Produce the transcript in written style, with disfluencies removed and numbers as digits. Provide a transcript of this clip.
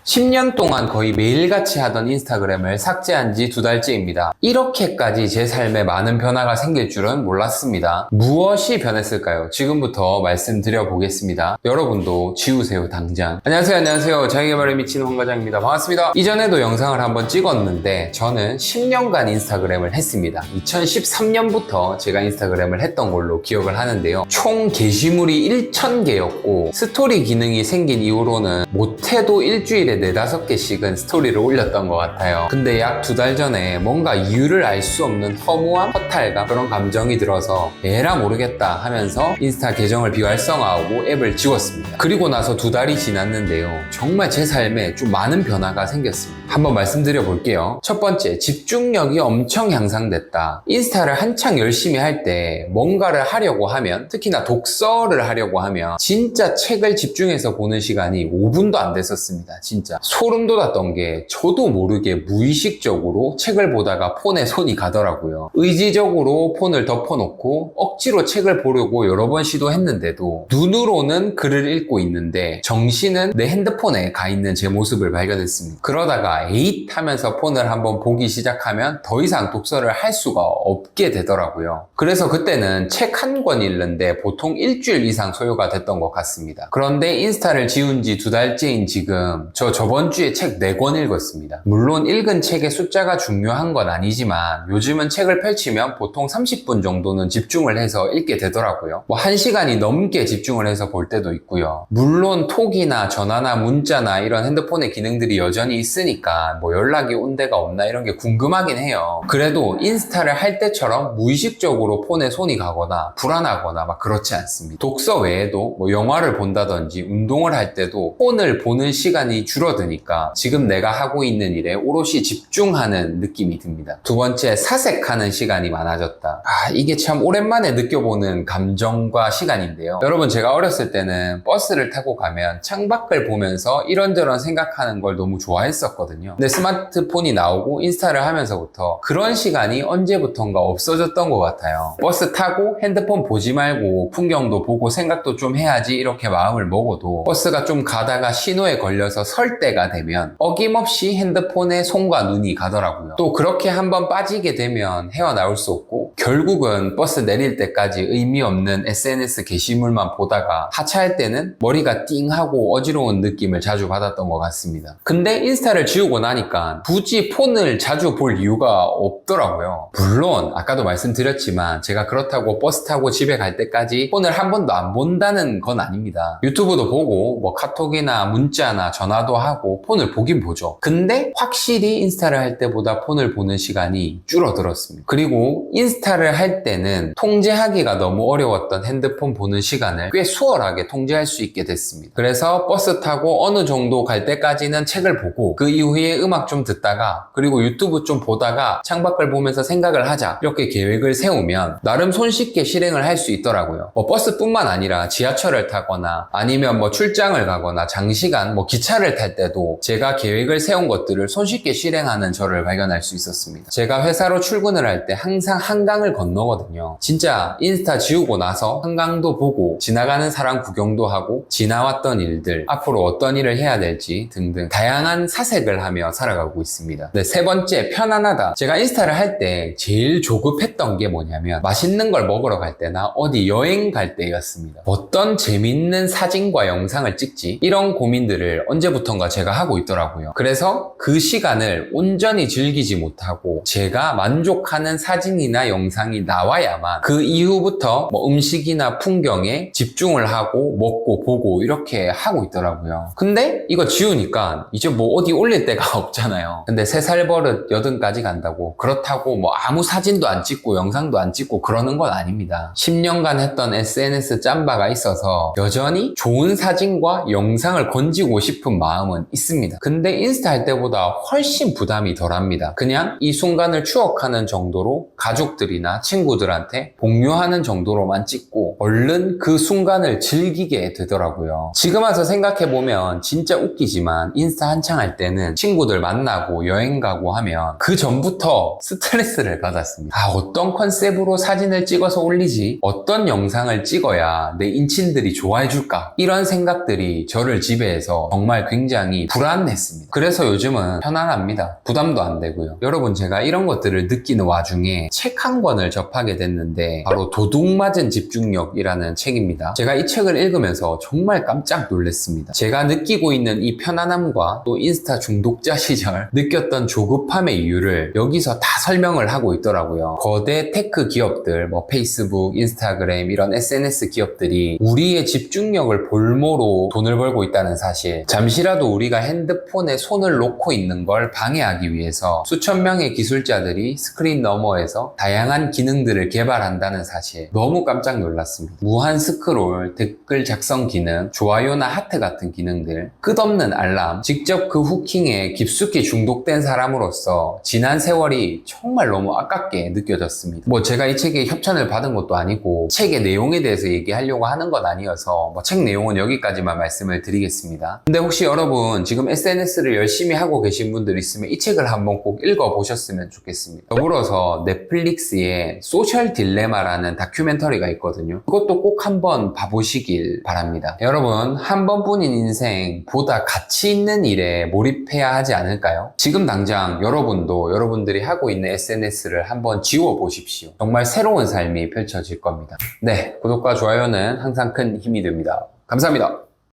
10년 동안 거의 매일같이 하던 인스타그램을 삭제한 지 2달째입니다. 이렇게까지 제 삶에 많은 변화가 생길 줄은 몰랐습니다. 무엇이 변했을까요? 지금부터 말씀드려 보겠습니다. 여러분도 지우세요, 당장. 안녕하세요. 자기개발에 미친 황과장입니다. 반갑습니다. 이전에도 영상을 한번 찍었는데 저는 10년간 인스타그램을 했습니다. 2013년부터 제가 인스타그램을 했던 걸로 기억을 하는데요. 총 게시물이 1000개였고 스토리 기능이 생긴 이후로는 못해도 일주일에 4-5개씩은 스토리를 올렸던 것 같아요. 근데 약 2달 전에 뭔가 이유를 알 수 없는 허무함, 허탈감, 그런 감정이 들어서 에라 모르겠다 하면서 인스타 계정을 비활성화하고 앱을 지웠습니다. 그리고 나서 2달이 지났는데요. 정말 제 삶에 좀 많은 변화가 생겼습니다. 한번 말씀드려 볼게요. 첫 번째, 집중력이 엄청 향상됐다. 인스타를 한창 열심히 할 때 뭔가를 하려고 하면, 특히나 독서를 하려고 하면 진짜 책을 집중해서 보는 시간이 5분도 안 됐었습니다. 진짜 소름 돋았던 게 저도 모르게 무의식적으로 책을 보다가 폰에 손이 가더라고요. 의지적으로 폰을 덮어놓고 억지로 책을 보려고 여러 번 시도했는데도 눈으로는 글을 읽고 있는데 정신은 내 핸드폰에 가 있는 제 모습을 발견했습니다. 그러다가 에잇 하면서 폰을 한번 보기 시작하면 더 이상 독서를 할 수가 없게 되더라고요. 그래서 그때는 책 한 권 읽는데 보통 일주일 이상 소요가 됐던 것 같습니다. 그런데 인스타를 지운 지 2달째인 지금 저번 주에 책 4권 읽었습니다. 물론 읽은 책의 숫자가 중요한 건 아니지만 요즘은 책을 펼치면 보통 30분 정도는 집중을 해서 읽게 되더라고요. 1시간이 넘게 집중을 해서 볼 때도 있고요. 물론 톡이나 전화나 문자나 이런 핸드폰의 기능들이 여전히 있으니까 연락이 온 데가 없나 이런 게 궁금하긴 해요. 그래도 인스타를 할 때처럼 무의식적으로 폰에 손이 가거나 불안하거나 막 그렇지 않습니다. 독서 외에도 영화를 본다든지 운동을 할 때도 폰을 보는 시간이 줄어드니까 지금 내가 하고 있는 일에 오롯이 집중하는 느낌이 듭니다. 두 번째, 사색하는 시간이 많아졌다. 이게 참 오랜만에 느껴보는 감정과 시간인데요. 여러분, 제가 어렸을 때는 버스를 타고 가면 창밖을 보면서 이런저런 생각하는 걸 너무 좋아했었거든요. 근데 스마트폰이 나오고 인스타를 하면서부터 그런 시간이 언제부턴가 없어졌던 것 같아요. 버스 타고 핸드폰 보지 말고 풍경도 보고 생각도 좀 해야지 이렇게 마음을 먹어도 버스가 좀 가다가 신호에 걸려서 설 때가 되면 어김없이 핸드폰에 손과 눈이 가더라고요. 또 그렇게 한번 빠지게 되면 헤어나올 수 없고 결국은 버스 내릴 때까지 의미 없는 SNS 게시물만 보다가 하차할 때는 머리가 띵하고 어지러운 느낌을 자주 받았던 것 같습니다. 근데 인스타를 지우고 나니까 굳이 폰을 자주 볼 이유가 없더라고요. 물론 아까도 말씀드렸지만 제가 그렇다고 버스 타고 집에 갈 때까지 폰을 한 번도 안 본다는 건 아닙니다. 유튜브도 보고 카톡이나 문자나 전화도 하고 폰을 보긴 보죠. 근데 확실히 인스타를 할 때보다 폰을 보는 시간이 줄어들었습니다. 그리고 인스타를 할 때는 통제하기가 너무 어려웠던 핸드폰 보는 시간을 꽤 수월하게 통제할 수 있게 됐습니다. 그래서 버스 타고 어느 정도 갈 때까지는 책을 보고 그 이후에 음악 좀 듣다가 그리고 유튜브 좀 보다가 창밖을 보면서 생각을 하자 이렇게 계획을 세우면 나름 손쉽게 실행을 할 수 있더라고요. 버스뿐만 아니라 지하철을 타거나 아니면 출장을 가거나 장시간 기차를 탈 때도 제가 계획을 세운 것들을 손쉽게 실행하는 저를 발견할 수 있었습니다. 제가 회사로 출근을 할 때 항상 한강을 건너거든요. 진짜 인스타 지우고 나서 한강도 보고 지나가는 사람 구경도 하고 지나왔던 일들, 앞으로 어떤 일을 해야 될지 등등 다양한 사색을 하며 살아가고 있습니다. 네, 세 번째, 편안하다. 제가 인스타를 할 때 제일 조급했던 게 뭐냐면 맛있는 걸 먹으러 갈 때나 어디 여행 갈 때였습니다. 어떤 재밌는 사진과 영상을 찍지? 이런 고민들을 언제부턴가 제가 하고 있더라고요. 그래서 그 시간을 온전히 즐기지 못하고 제가 만족하는 사진이나 영상이 나와야만 그 이후부터 음식이나 풍경에 집중을 하고 먹고 보고 이렇게 하고 있더라고요. 근데 이거 지우니까 이제 어디 올릴 데가 없잖아요. 근데 3살 버릇 80까지 간다고 그렇다고 아무 사진도 안 찍고 영상도 안 찍고 그러는 건 아닙니다. 10년간 했던 SNS 짬바가 있어서 여전히 좋은 사진과 영상을 건지고 싶은 마음은 있습니다. 근데 인스타 할 때보다 훨씬 부담이 덜합니다. 그냥 이 순간을 추억하는 정도로 가족들이나 친구들한테 공유하는 정도로만 찍고 얼른 그 순간을 즐기게 되더라고요. 지금 와서 생각해보면 보면 진짜 웃기지만 인스타 한창 할 때는 친구들 만나고 여행 가고 하면 그 전부터 스트레스를 받았습니다. 어떤 컨셉으로 사진을 찍어서 올리지? 어떤 영상을 찍어야 내 인친들이 좋아해 줄까? 이런 생각들이 저를 지배해서 정말 굉장히 불안했습니다. 그래서 요즘은 편안합니다. 부담도 안 되고요. 여러분, 제가 이런 것들을 느끼는 와중에 책 한 권을 접하게 됐는데 바로 도둑맞은 집중력이라는 책입니다. 제가 이 책을 읽으면서 정말 깜짝 놀랐습니다. 제가 느끼고 있는 이 편안함과 또 인스타 중독자 시절 느꼈던 조급함의 이유를 여기서 다 설명을 하고 있더라고요. 거대 테크 기업들, 페이스북, 인스타그램 이런 SNS 기업들이 우리의 집중력을 볼모로 돈을 벌고 있다는 사실, 잠시라도 우리가 핸드폰에 손을 놓고 있는 걸 방해하기 위해서 수천 명의 기술자들이 스크린 너머에서 다양한 기능들을 개발한다는 사실, 너무 깜짝 놀랐습니다. 무한 스크롤, 댓글 작성 기능, 좋아요나 하트 같은 기능들, 끝없는 알람, 직접 그 후킹에 깊숙이 중독된 사람으로서 지난 세월이 정말 너무 아깝게 느껴졌습니다. 제가 이 책에 협찬을 받은 것도 아니고 책의 내용에 대해서 얘기하려고 하는 건 아니어서 책 내용은 여기까지만 말씀을 드리겠습니다. 근데 혹시 여러분 지금 SNS를 열심히 하고 계신 분들 있으면 이 책을 한번 꼭 읽어보셨으면 좋겠습니다. 더불어서 넷플릭스에 소셜 딜레마라는 다큐멘터리가 있거든요. 그것도 꼭 한번 봐보시길 바랍니다. 여러분, 한 번뿐인 인생 보다 가치 있는 일에 몰입해야 하지 않을까요? 지금 당장 여러분도 여러분들이 하고 있는 SNS를 한번 지워보십시오. 정말 새로운 삶이 펼쳐질 겁니다. 네, 구독과 좋아요는 항상 큰 힘이 됩니다. 감사합니다.